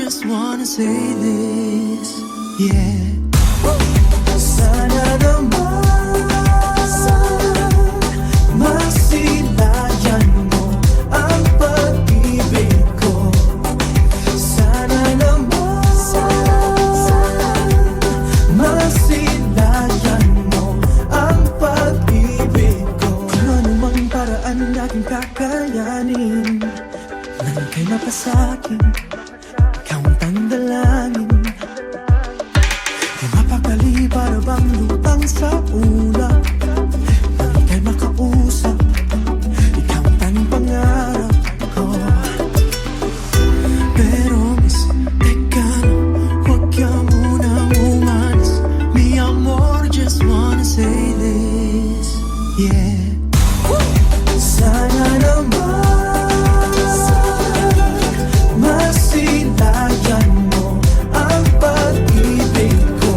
just wanna say this, yeah. Sana naman masilayan mo ang pag-ibig ko. Sana naman masilayan mo ang pag-ibig ko. Kung anumang paraan natin kakayanin nang ika'y mapasakin, ikaw ang tanging dalangin. Di mapakali para bang lutang sa ulap, nang ika'y makausap, ikaw ang tanging pangarap ko. Pero miss, teka lang, huwag ka muna umalis. Mi amor, just wanna say this, yeah. Sana naman masilayan mo ang pag-ibig ko.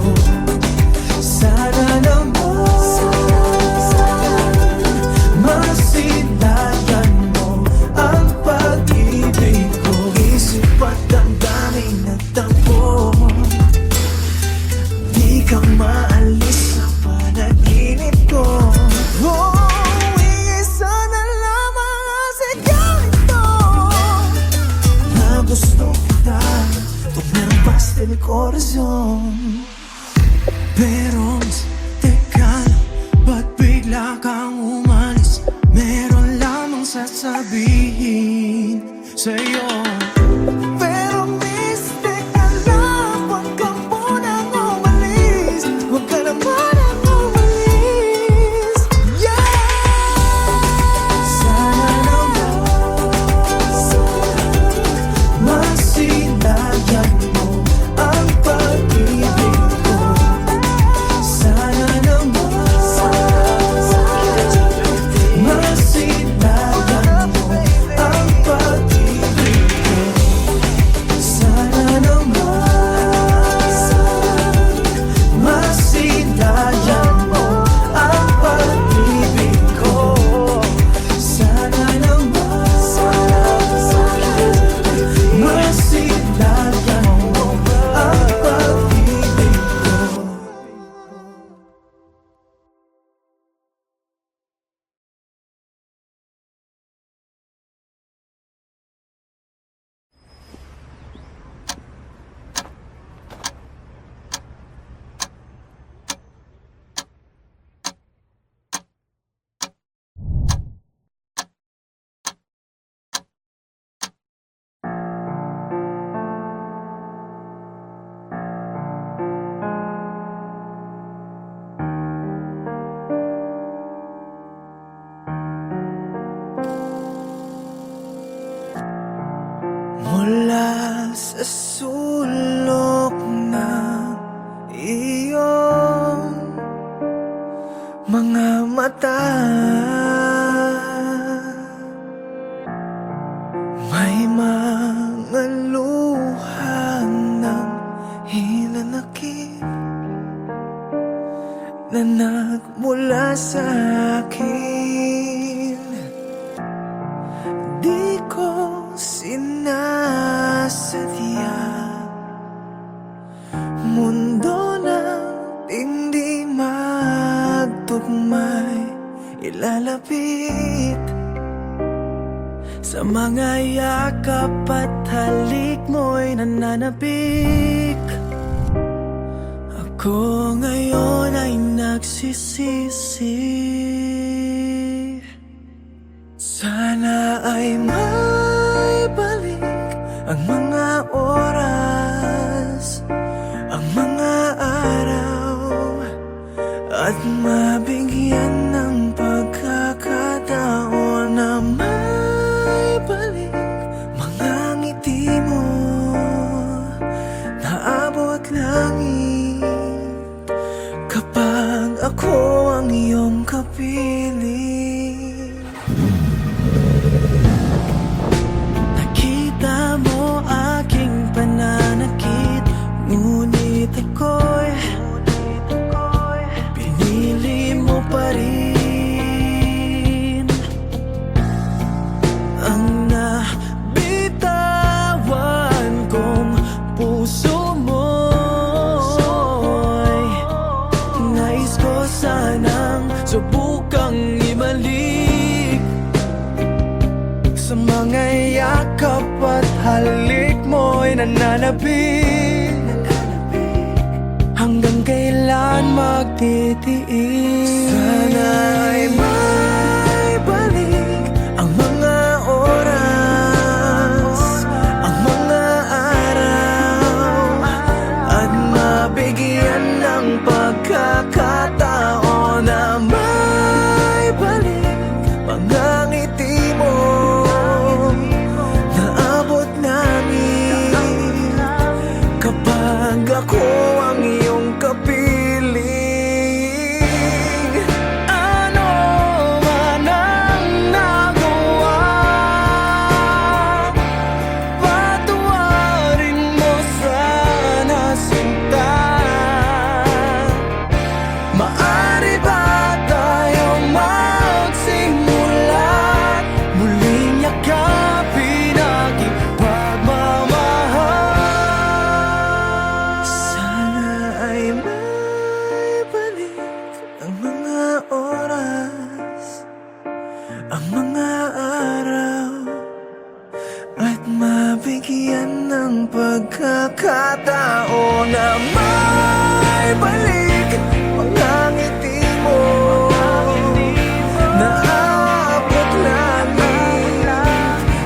Sana naman masilayan mo ang pag-ibig ko. Isip at damdamin at tampo, di ka maalis sa panaginip ko. Gusto kita, tukner basta mi corazon. Pero teka lang, ba't bigla kang umalis? Meron lamang sasabihin sa'yo. Pero miss, teka lang, huwag ka munang umalis. Huwag ka naman ang umalis, yeah. Sana naman masilayan mo ang pag-ibig ko. Sana naman masilayan mo ang pag-ibig ko. Sana naman masilayan mo ang pag-ibig ko. Sana naman masilayan mo ang pag-ibig ko. Mula sa sulok ng iyong mga mata, may mga luha ng hinanakit na nagmula sa akin. Di ko sinasadya, mundo ng hindi magtugmay ilalapit. Sa mga yakap at halik mo'y nananabik. Ako ngayon ay nagsisisi. Sana ay may balik ang mga oras, ang mga araw, at mabigyan ng pagkakataon na may balik mga ngiti mo na abot langit kapag ako ang iyong kapiling. bawat halik mo'y nananabik. Hanggang kailan magtitiis? Sana ay may balik ang mga oras, ang mga araw, at mabigyan ng pagkakataon na may balik mga ngiti mo na abot namin kapag ako ang iyong kapiling. Ano man ang nagawa, patawarin mo sana sinta. Maaari ba tayong magsimula, muling yakapin aking pagmamahal? Sana ay may balik ang mga oras, ang mga araw, at mabigyan ng pagkakataon na may balik mga ngiti mo na abot namin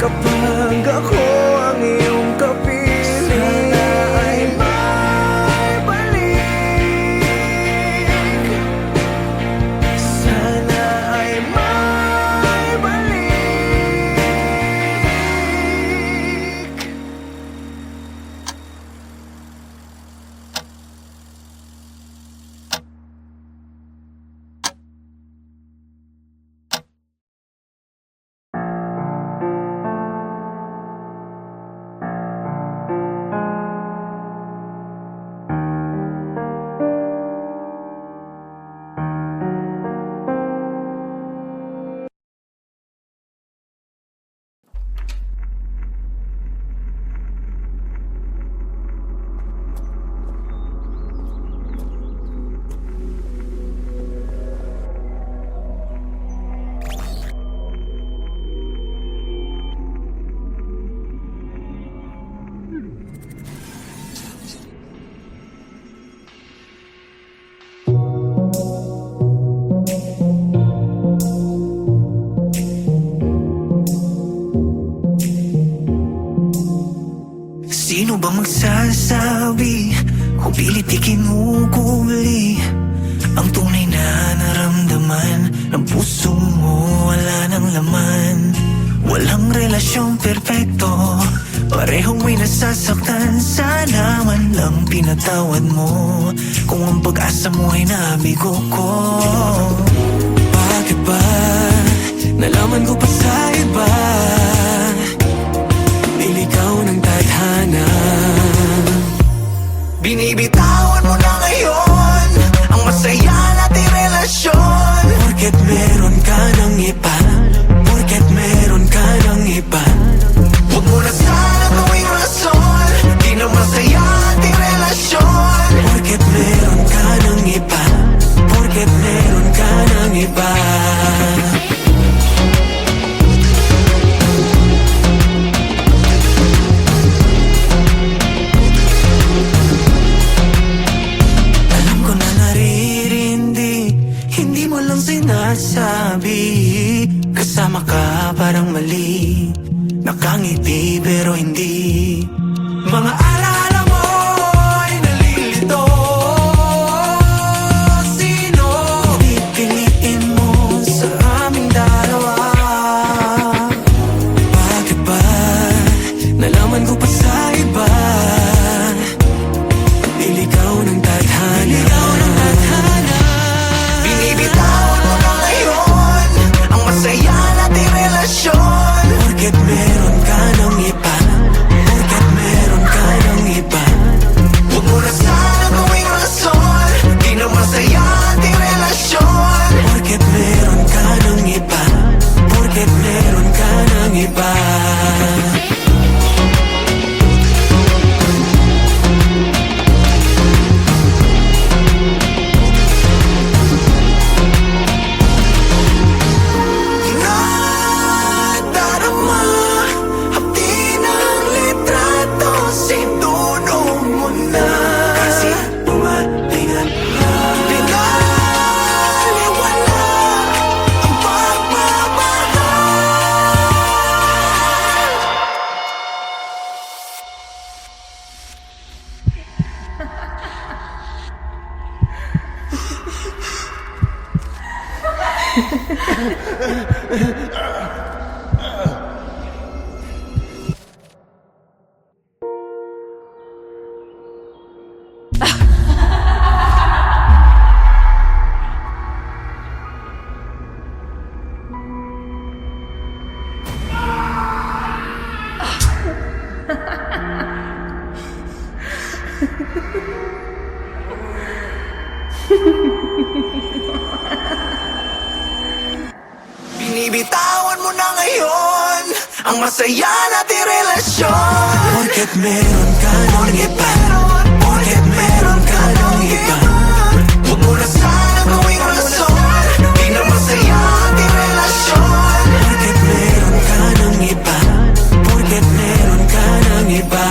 kapag ako ang iyong kapiling. Sana ay may balik, sana ay may balik. Sino ba magsasabi kung pilit ikinukuli ang tunay na naramdaman ng puso mo? Wala nang laman, walang relasyong perpekto, parehong may nasasaktan. Sana man lang pinatawad mo kung ang pag-asa mo ay nabigo ko. Bakit ba nalaman ko pa sa iba, iligaw ng tadhana? Binibitawan mo na ngayon ang masaya nating relasyon. Porket meron ka ng iba, porket meron ka ng iba, huwag mo na sana gawing rason, di na masaya ating relasyon. Porket meron ka ng iba, porket meron ka ng iba. Sinasabi kasama ka parang mali, nakangiti pero hindi. Mga alaala mo'y nalilito. Sino pipiliin mo sa aming dalawa? Bakit ba nalaman ko pa sa iba, iligaw ng tadhana? Binibitawan mo na ngayon ang masaya nating relasyon. Porket meron ka ng iba, Binibitawan mo na ngayon ang masaya nating relasyon. Porket meron ka ng iba, porket meron ka ng iba, huwag mo na sana gawing rason, di na masaya ating relasyon. Porket meron ka ng iba, porket meron ka ng iba.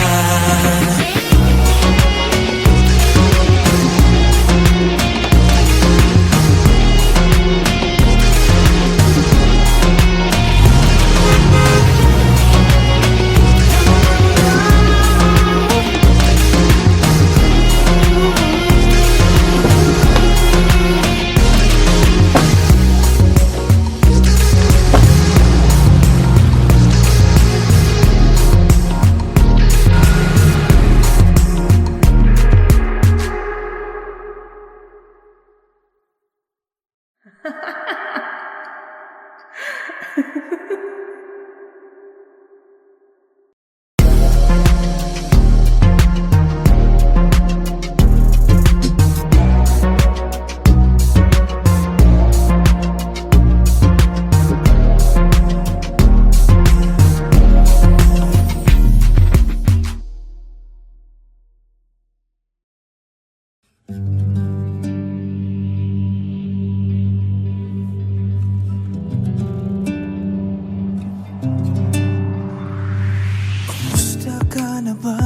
Kumusta ka na ba?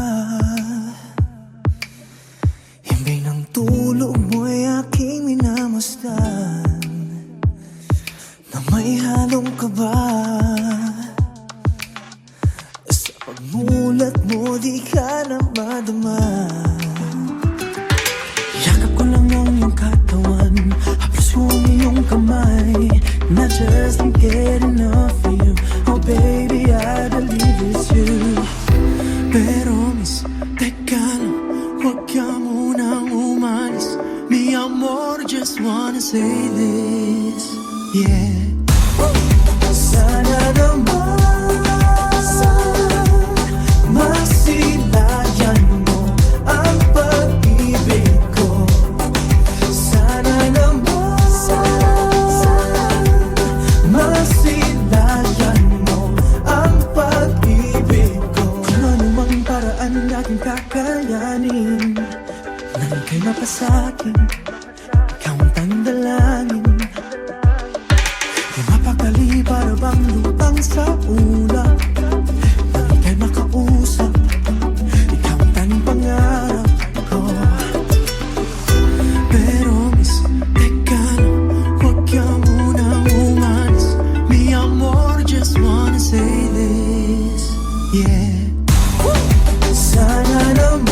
Himbing ng tulog mo'y aking minamasdan, na may halong kaba. Sa pagmulat mo di ka na madama. Yakap ko lang ang iyong katawan, haplos ko ang iyong kamay, and I just can't get enough of you. Oh baby, I believe it's you. Pero miss, teka lang, huwag ka munang umalis. Mi amor, just wanna say this, yeah. Sana naman masilayan mo ang pag-ibig ko. Sana naman masilayan mo ang pag-ibig ko. Kung anumang paraan natin kakayanin, nang ika'y mapasakin, ikaw ang tanging dalangin. Di mapakali para bang lutang sa ulap, nang ika'y makausap, ikaw ang tanging pangarap ko. Pero miss, teka lang, huwag ka munang umalis. Mi amor, just wanna say this, yeah. Sana naman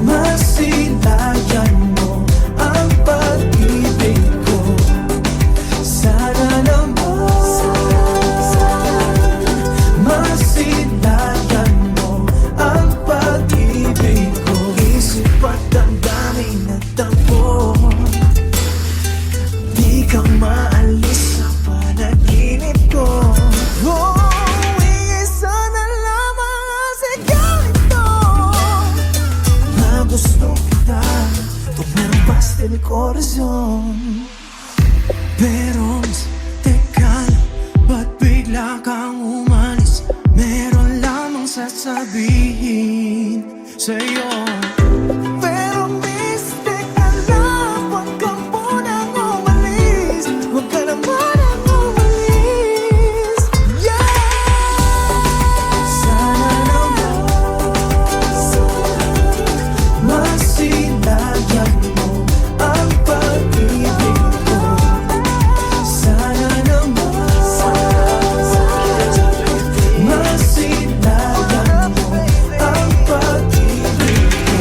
masilayan mo ang pag-ibig ko. Sana naman masilayan mo ang pag-ibig ko. Isip at damdamin at tampo, di ka maalis sa panaginip ko. Oh, isa na lamang ang sigaw ito, na gusto kita, tumambas del corazon. Pero miss, teka lang, ba't bigla kang umalis? Meron lamang sasabihin sa'yo. Pero miss, teka lang, huwag ka munang umalis. Huwag ka naman ang umalis, yeah. Sana naman masilayan mo ang pag-ibig ko. Sana naman masilayan mo ang pag-ibig ko.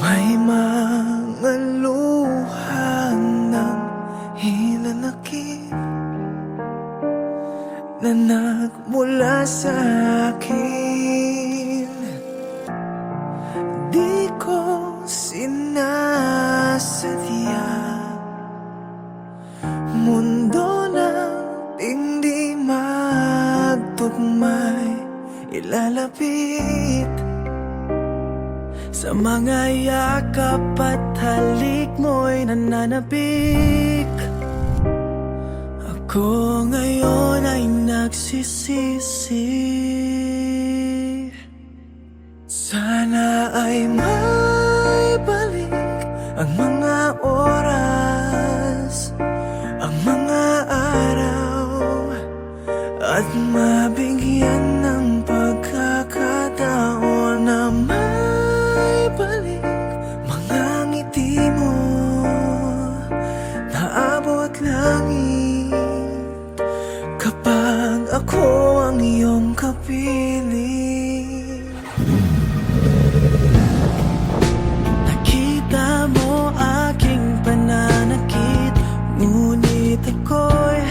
May mga luha ng hinanakit na nagmula sa akin. Di ko sinasadya, mundo ng hindi magtugmay ilalapit. Sa mga yakap at halik mo'y nananabik. Ako ngayon ay nagsisisi. Sana ay may balik ang mga oras, ang mga araw, at mabigyan ng pagkakataon na may balik mga ngiti mo na abot langit. Kapag ako ang iyong kapiling, nakita mo aking pananakit, ngunit ako'y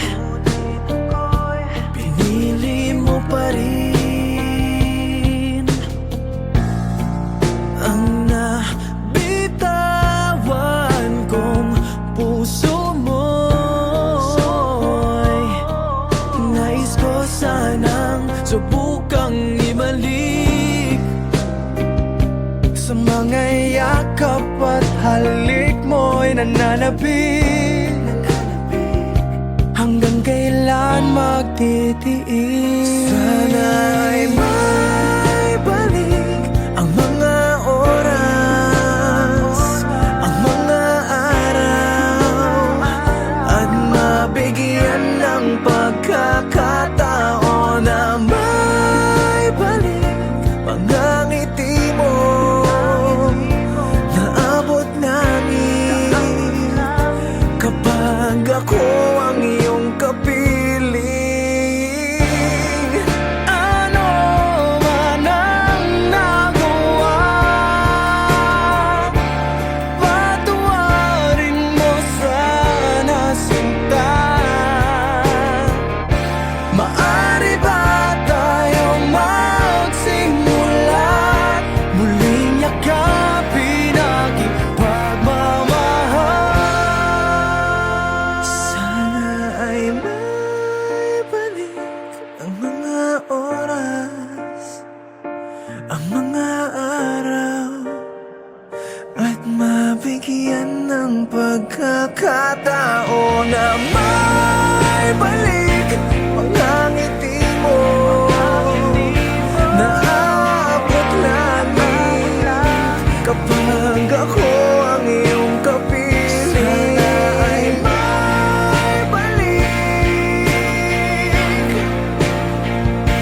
pinili mo pa rin. Ang nabitawan kong puso mo'y nais ko sanang subukang ibalik. Sa mga yakap at halik mo'y nananabik. Hanggang kailan magtitiis? Sana ay may balik ang mga oras, ang mga araw, at mabigyan ng pagkakataon na may balik mga ngiti mo na abot langit. Kapag ako ang iyong kapiling, ano man ang nagawa, patawarin mo sana sinta. Maaari ba tayong magsimula, muling yakapin aking pagmamahal? Sana ay may balik ang mga oras, ang mga araw, at mabigyan ng pagkakataon na may balik mga ngiti mo na abot langit. Kapag ako ang iyong kapiling, sana ay may balik.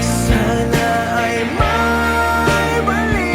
Sana ay may balik.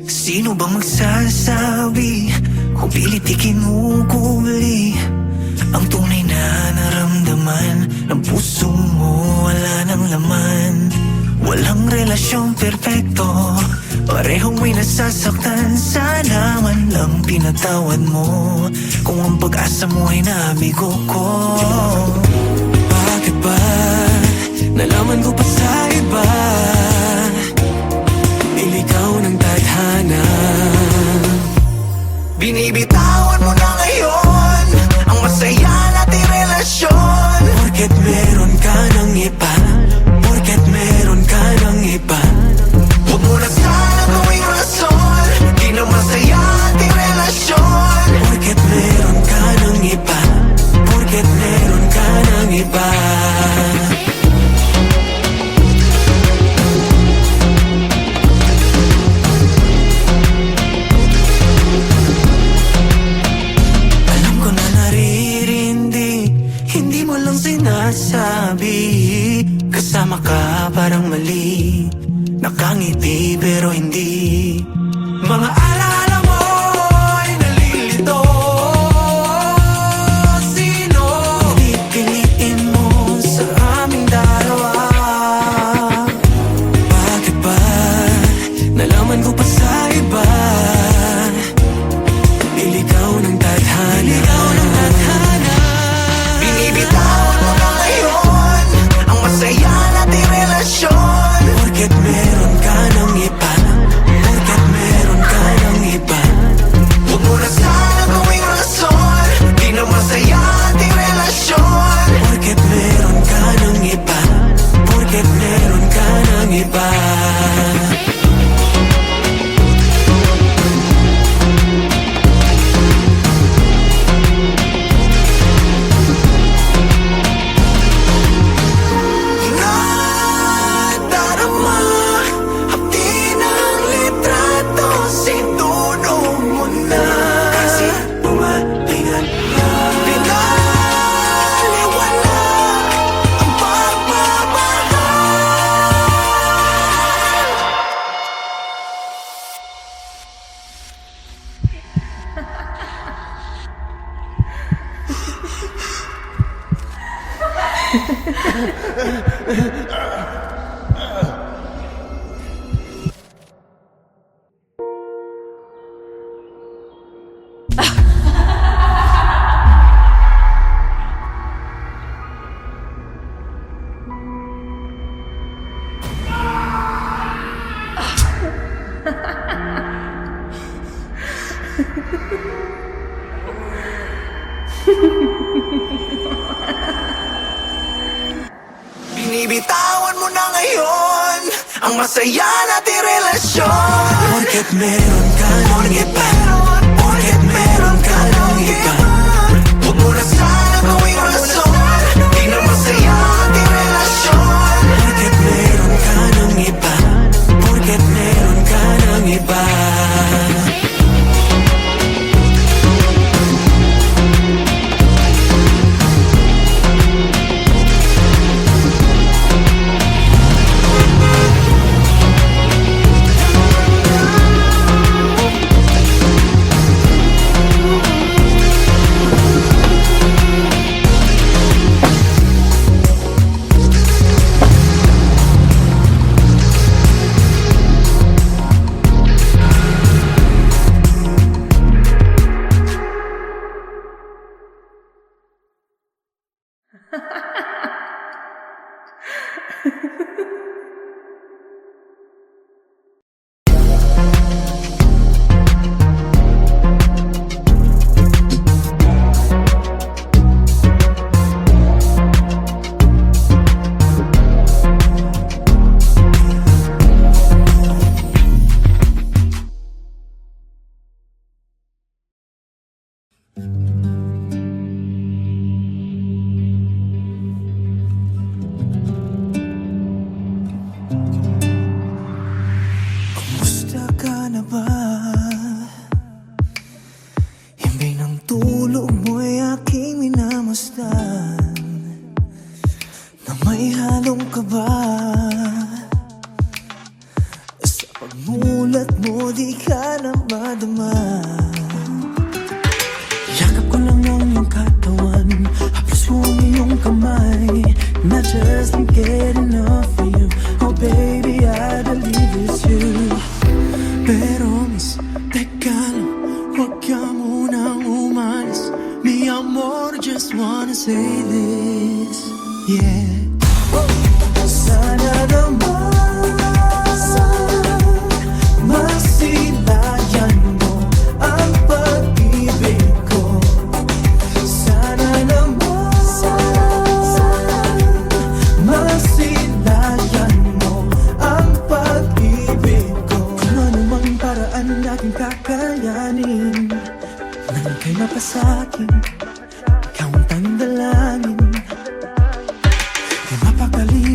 Sino bang magsasabi kung pilit ikinukuli ang tunay na naramdaman ng puso mo? Wala nang laman, walang relasyong perpekto, parehong may nasasaktan. Sana man lang pinatawad mo kung ang pag-asa mo ay nabigo ko. Bakit ba Nalaman ko pa sa iba, iligaw ng tadhana. Binibitawan mo na ngayon ang masaya nating relasyon. Porket meron ka ng iba, porket meron ka ng iba, huwag mo na sana gawing rason, di na masaya ating relasyon. Porket meron ka ng iba, porket meron ka ng iba. Sinasabi, kasama ka parang mali, nakangiti pero hindi. Mga alaala mo'y nalilito. Sino pipiliin mo sa aming dalawa? Bakit ba nalaman ko pa sa iba, iligaw ng tadhana, iligaw ng tadhana. Binibitawan mo na ngayon ang masaya nating relasyon. Porket meron ka ng iba, porket meron ka ng iba, huwag mo na sana gawing rason, di na masaya ating relasyon. Porket meron ka ng iba, porket meron ka ng iba. Binibitawan mo na ngayon ang masaya nating relasyon. Porket meron ka ng iba, porket meron ka ng iba, huwag mo na sana gawing rason, di na masaya ating relasyon. Porket meron ka ng iba, porket meron ka ng iba. Pagmulat mo di ka na madama. Yakap ko lang ang iyong katawan, haplos ko ang iyong kamay, and I just can't get enough of you. Oh baby, I believe it's you. Pero miss, teka lang, huwag ka munang umalis. Mi amor, just wanna say this, yeah.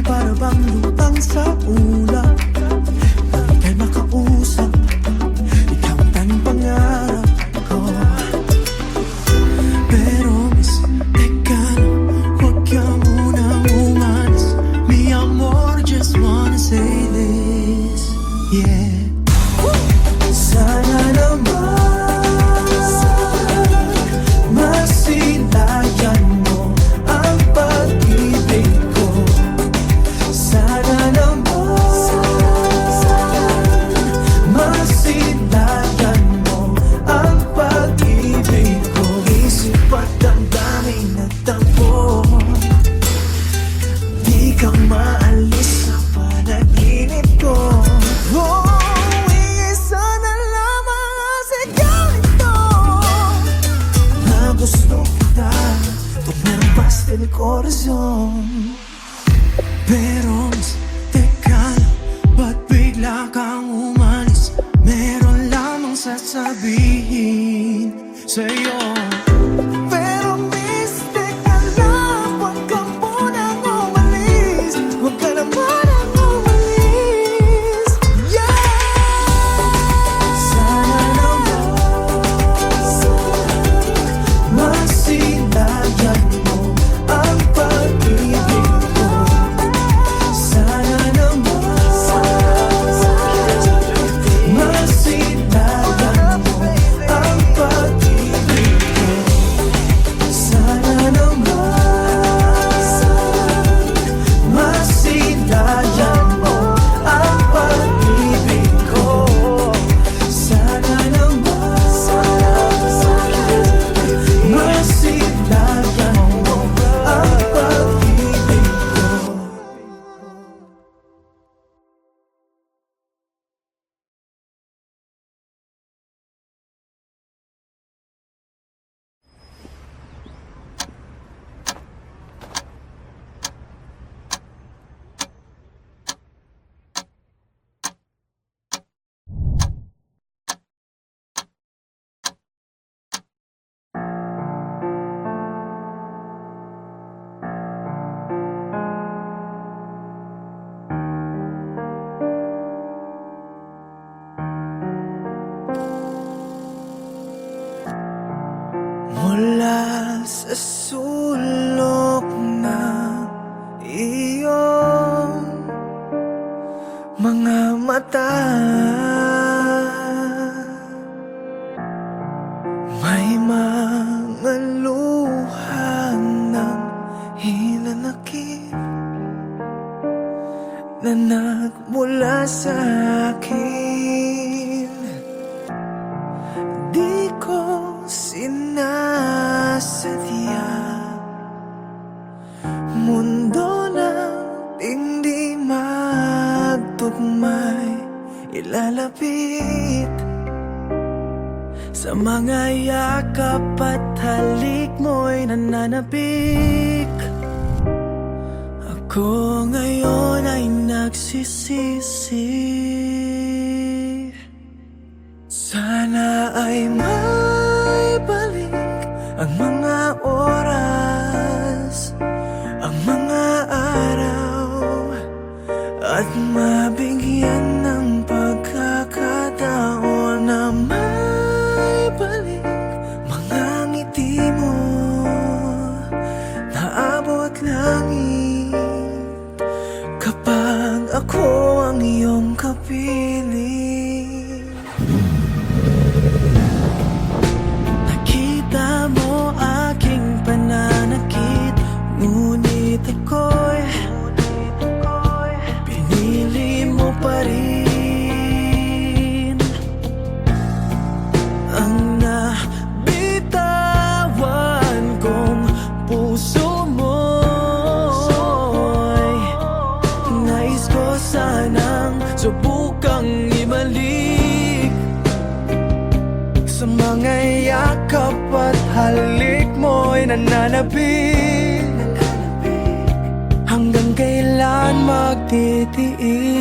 para bang lutang sa ulap. Ika'y makausap, ikaw ang tanging pangarap ko. Pero miss, teka lang, huwag ka muna umalis. Mi amor, just wanna say this, yeah. Sana naman masilayan mo ang pag-ibig ko. Sana naman masilayan mo ang pag-ibig ko. Isip at damdamin at tampo, di ka maalis sa panaginip ko. Oh, sana lamang ang sigaw nito na gusto kita, tumarbas del corazon. Pero teka lang, ba't bigla kang umalis? Meron lamang sasabihin sa'yo. Pero miss, teka lang, huwag ka munang umalis. Huwag ka naman ang umalis, yeah. Sana naman masilayan mo ang pag-ibig ko. Sana naman masilayan mo ang pag-ibig ko. Sana naman masilayan mo ang pag-ibig ko. Sana naman masilayan mo ang pag-ibig ko. Mula sa sulok ng iyong mga mata, may mga luha ng hinanakit na nagmula sa akin. Di ko sinasadya, mundo ng hindi magtugmay ilalapit. Sa mga yakap at halik mo'y nananabik. Ako ngayon ay nagsisisi. Sana ay may balik ang mga oras, ang mga araw, at mabigyan ng pagkakataon na may balik mga ngiti mo na abot langit kapag ako ang iyong kapiling. Ngunit ako'y pinili mo pa rin. Ang nabitawan kong puso mo'y nais ko sanang subukang ibalik. Sa mga yakap at halik mo'y nananabik. Hanggang kailan magtitiis?